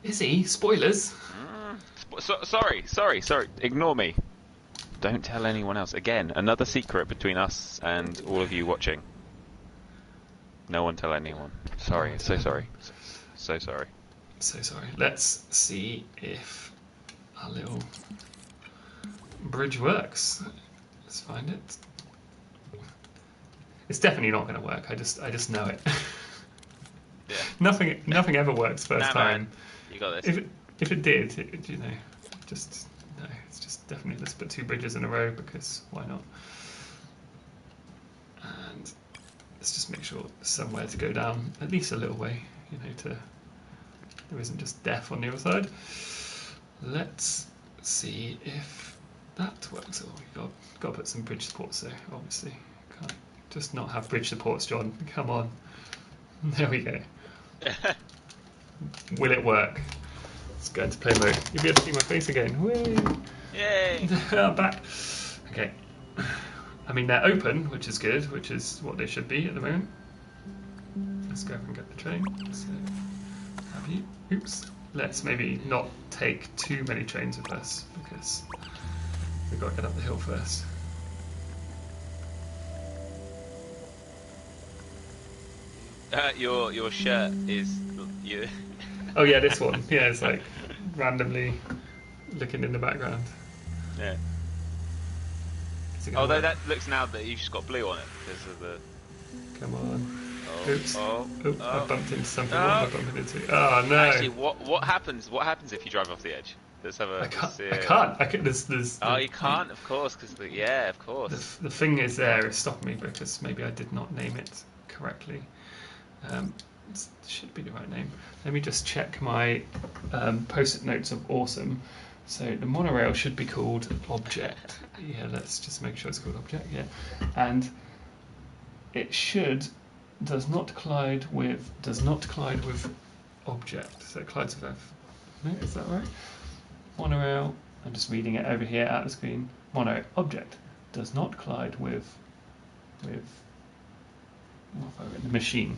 Is he? Spoilers. Sorry. Ignore me. Don't tell anyone else. Again, another secret between us and all of you watching. No one tell anyone. Sorry. So sorry. So sorry. So sorry. Let's see if our little bridge works. Let's find it. It's definitely not going to work. I just know it. Yeah. Nothing ever works first time. Man. You got this. If it did, you know, just no. It's just definitely let's put 2 bridges in a row because why not? And let's just make sure there's somewhere to go down at least a little way. You know, there isn't just death on the other side. Let's see if that works. Oh, we've got to put some bridge supports there. Obviously, can't just not have bridge supports, John. Come on. There we go. Will it work? Let's go into play mode. You'll be able to see my face again. Whee! Yay! I'm back. Okay. I mean, they're open, which is good, which is what they should be at the moment. Let's go and get the train. So, have you? Oops. Let's maybe not take too many trains with us because we've got to get up the hill first. Your shirt is you. Oh yeah, this one. Yeah, it's like randomly looking in the background. Yeah. Although that looks now that you've just got blue on it because of the. Come on. Oh, Oops. Oh, I bumped into something. What am I bumping into? Oh no. Actually, what happens? What happens if you drive off the edge? Let's have a. I can't. see I can't. There's Oh, you can't, of course, because yeah, of course. The thing is there is stopping me because maybe I did not name it correctly. It should be the right name. Let me just check my post-it notes of awesome. So the monorail should be called Object. Yeah, let's just make sure it's called Object. Yeah, and it does not collide with Object. So it collides with F. No, is that right? Monorail. I'm just reading it over here at the screen. Monorail Object does not collide with what have I written? Machine.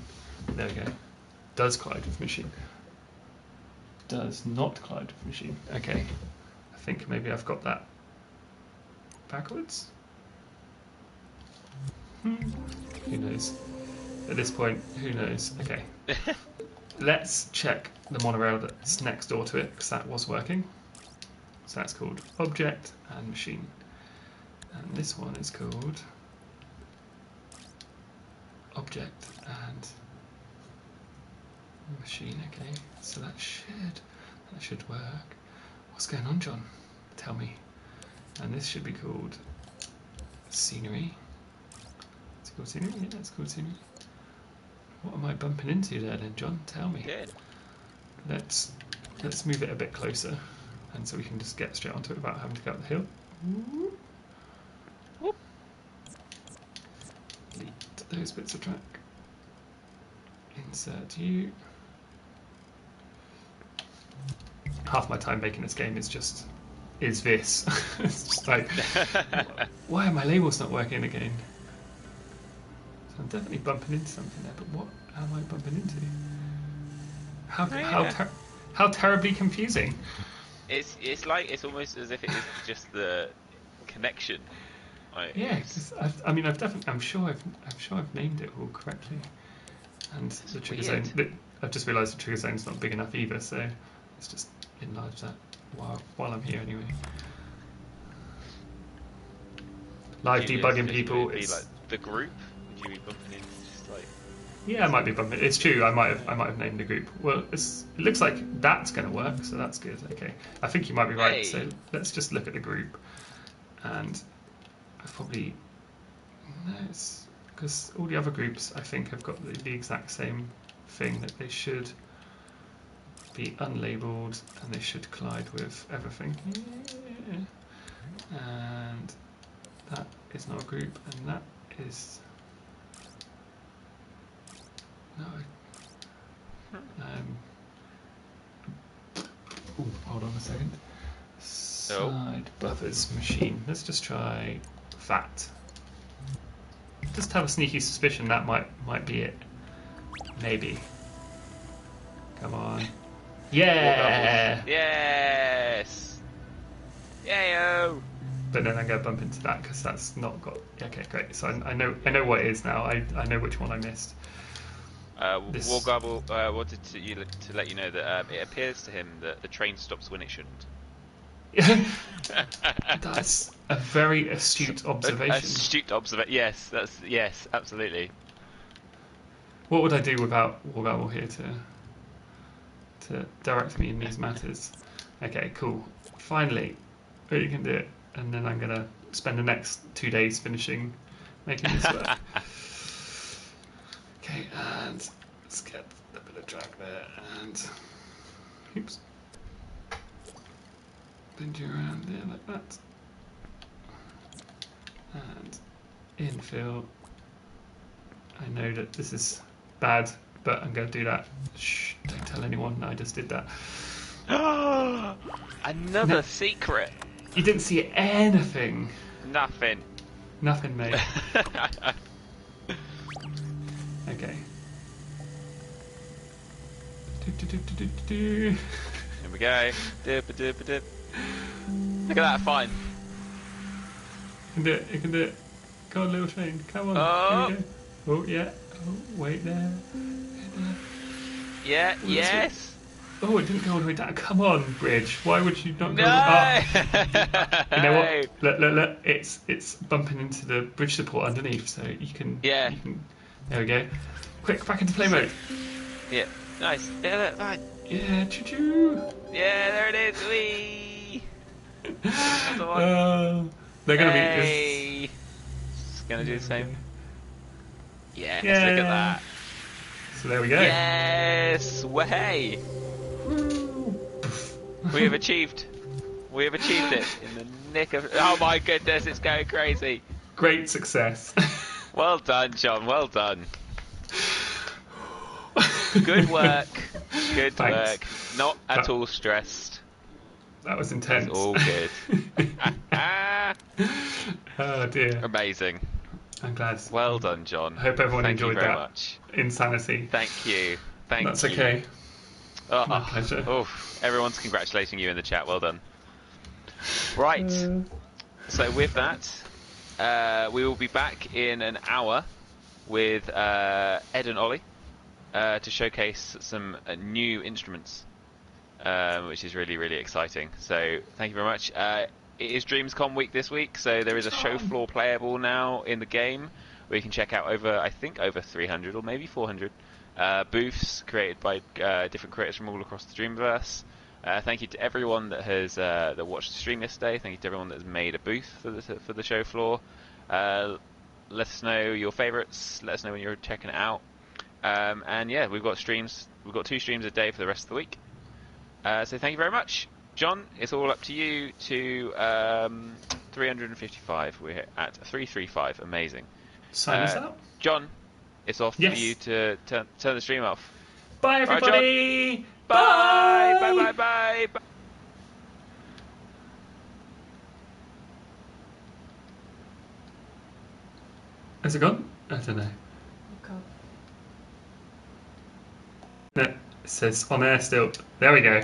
There we go. Does collide with machine. Does not collide with machine. Okay. I think maybe I've got that backwards. Who knows? At this point, who knows? Okay. Let's check the monorail that's next door to it, because that was working. So that's called Object and Machine. And this one is called Object and Machine. Okay, so that should work. What's going on, John? Tell me. And this should be called Scenery. It's called Scenery? Yeah, it's called Scenery. What am I bumping into there then, John? Tell me. Good. Let's move it a bit closer, and so we can just get straight onto it without having to go up the hill. Whoop. Delete those bits of track. Insert you. Half my time making this game is this. It's just like, why are my labels not working again? So I'm definitely bumping into something there, but what am I bumping into? How terribly confusing. It's like it's almost as if it is just the connection. Yeah, I'm sure I've named it all correctly. And the trigger zone. I've just realised the trigger zone's not big enough either, so let's just enlarge that. while I'm here anyway. Live debugging people. Would it be like the group? Would you be bumping into just like? Yeah, I might be bumping. It's true. I might have named the group. Well, it looks like that's going to work, so that's good. Okay, I think you might be right. Hey. So let's just look at the group, and I probably no, it's because all the other groups I think have got the exact same thing, that they should be unlabeled and they should collide with everything. Yeah. And that is not a group, and that is. No. Ooh, hold on a second. Side buffers machine. Let's just try that. Just have a sneaky suspicion that might be it. Maybe. Come on. Yeah. Yes. Yayo. But then I'm gonna bump into that because that's not got. Okay, great. So I know what it is now. I know which one I missed. Wargarble wanted to let you know that it appears to him that the train stops when it shouldn't. That's a very astute observation. Astute observation. Yes, absolutely. What would I do without Wargarble here to direct me in these matters? Okay, cool. Finally, you can do it, and then I'm gonna spend the next 2 days making this work. Okay, and let's get a bit of drag there, and oops, bend you around there like that, and infill. I know that this is bad, but I'm going to do that. Shh! Don't tell anyone. I just did that. Another secret. You didn't see anything. Nothing, mate. Okay. Here we go. Dip. Look at that, fine. You can do it. Go on, little train. Come on. Oh. Here we go. Oh, yeah. Oh, wait there. Yeah, Oh, yes. Oh, it didn't go all the way down. Come on, bridge. Why would you not go No. up? You know what? Look. It's bumping into the bridge support underneath, so you can. Yeah. There we go. Quick, back into play mode. Yeah, nice. Yeah, look, fine. Yeah, choo-choo. Yeah, there it is. Whee! That's the one. They're going to Hey. be... It's going to do the same. Yes, Yeah. look at that. So there we go. Yes, way. We have achieved it in the nick of... Oh my goodness, it's going crazy. Great success. Well done, John, well done. Good work. Good Thanks. work. Not at all stressed. That was intense. It's all good. Oh dear. Amazing. I'm glad. Well done, John. I hope everyone Thank enjoyed you very that. much. Insanity. Thank you. That's okay. My Oh, pleasure. Oh, everyone's congratulating you in the chat. Well done. Right. So with that, we will be back in an hour with Ed and Ollie to showcase some new instruments, which is really, really exciting. So thank you very much. It is DreamsCom week this week, so there is a show floor playable now in the game where you can check out over 300 or maybe 400 booths created by different creators from all across the Dreamverse. Thank you to everyone that has that watched the stream yesterday. Thank you to everyone that has made a booth for the show floor. Let us know your favourites. Let us know when you're checking it out. And yeah, we've got streams. We've got 2 streams a day for the rest of the week. So thank you very much, John. It's all up to you to 355. We're at 335. Amazing. Sign us out. John, it's off for you to turn the stream off. Bye, everybody. Bye. Bye. Bye. Has it gone? I don't know. No, it says on air still. There we go.